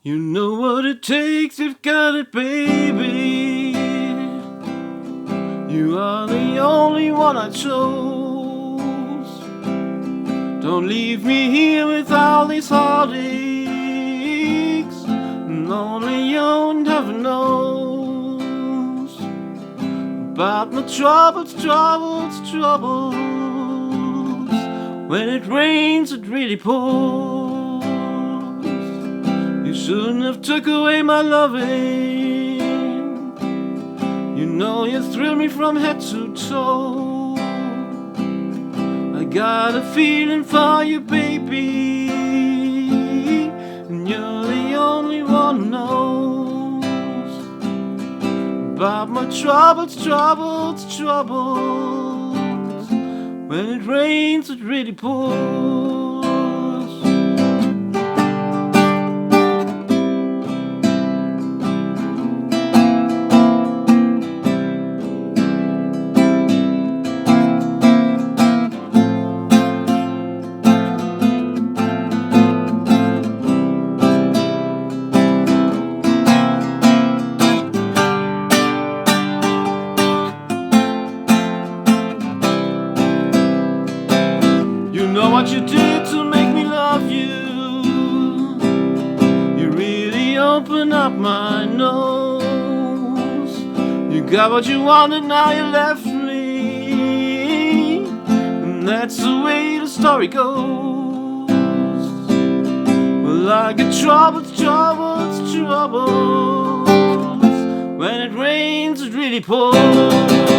You know what it takes, you've got it, baby. You are the only one I chose. Don't leave me here with all these heartaches, and only you and heaven knows about my troubles. When it rains, it really pours. You shouldn't have took away my loving. You know you thrilled me from head to toe. I got a feeling for you, baby, and you're the only one who knows about my troubles. When it rains, it really pours. You know what you did to make me love you. You really opened up my nose. You got what you wanted, now you left me, and that's the way the story goes. Well, I get troubles. When it rains, it really pours.